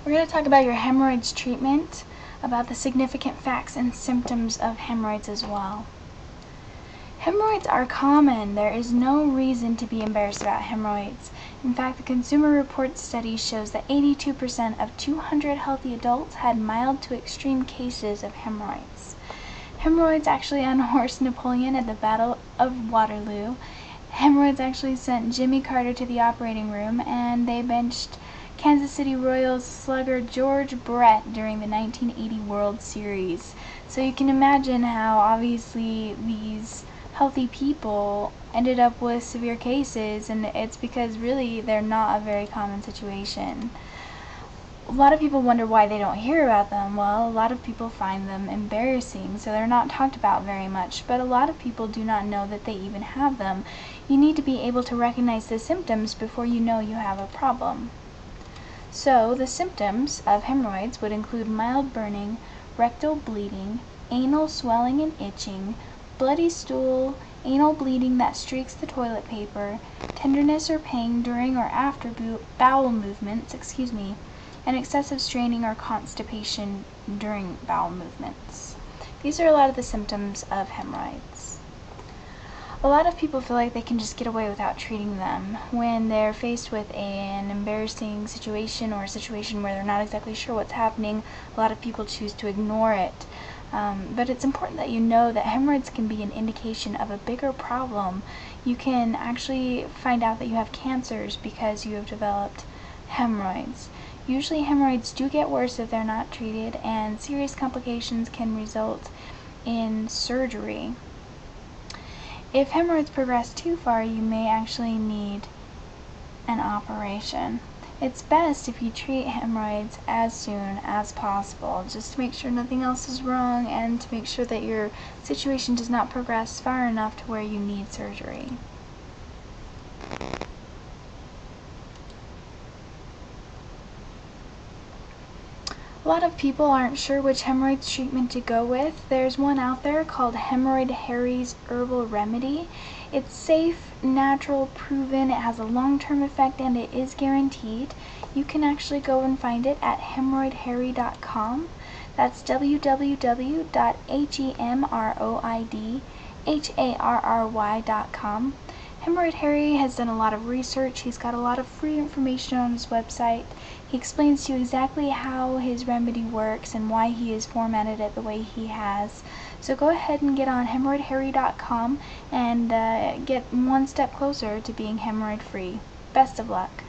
We're going to talk about your hemorrhoids treatment, about the significant facts and symptoms of hemorrhoids as well. Hemorrhoids are common. There is no reason to be embarrassed about hemorrhoids. In fact, the Consumer Reports study shows that 82% of 200 healthy adults had mild to extreme cases of hemorrhoids. Hemorrhoids actually unhorsed Napoleon at the Battle of Waterloo. Hemorrhoids actually sent Jimmy Carter to the operating room, and they benched Kansas City Royals slugger George Brett during the 1980 World Series. So you can imagine how obviously these healthy people ended up with severe cases, and it's because really they're not a very common situation. A lot of people wonder why they don't hear about them. Well, a lot of people find them embarrassing, so they're not talked about very much, but a lot of people do not know that they even have them. You need to be able to recognize the symptoms before you know you have a problem. So, the symptoms of hemorrhoids would include mild burning, rectal bleeding, anal swelling and itching, bloody stool, anal bleeding that streaks the toilet paper, tenderness or pain during or after bowel movements, and excessive straining or constipation during bowel movements. These are a lot of the symptoms of hemorrhoids. A lot of people feel like they can just get away without treating them. When they're faced with an embarrassing situation or a situation where they're not exactly sure what's happening, a lot of people choose to ignore it. But it's important that you know that hemorrhoids can be an indication of a bigger problem. You can actually find out that you have cancers because you have developed hemorrhoids. Usually hemorrhoids do get worse if they're not treated, and serious complications can result in surgery. If hemorrhoids progress too far, you may actually need an operation. It's best if you treat hemorrhoids as soon as possible, just to make sure nothing else is wrong and to make sure that your situation does not progress far enough to where you need surgery. A lot of people aren't sure which hemorrhoids treatment to go with. There's one out there called Hemorrhoid Harry's Herbal Remedy. It's safe, natural, proven, it has a long-term effect, and it is guaranteed. You can actually go and find it at hemroidharry.com. That's www.hemroidharry.com. Hemorrhoid Harry has done a lot of research. He's got a lot of free information on his website. He explains to you exactly how his remedy works and why he has formatted it the way he has. So go ahead and get on hemroidharry.com and get one step closer to being hemorrhoid free. Best of luck.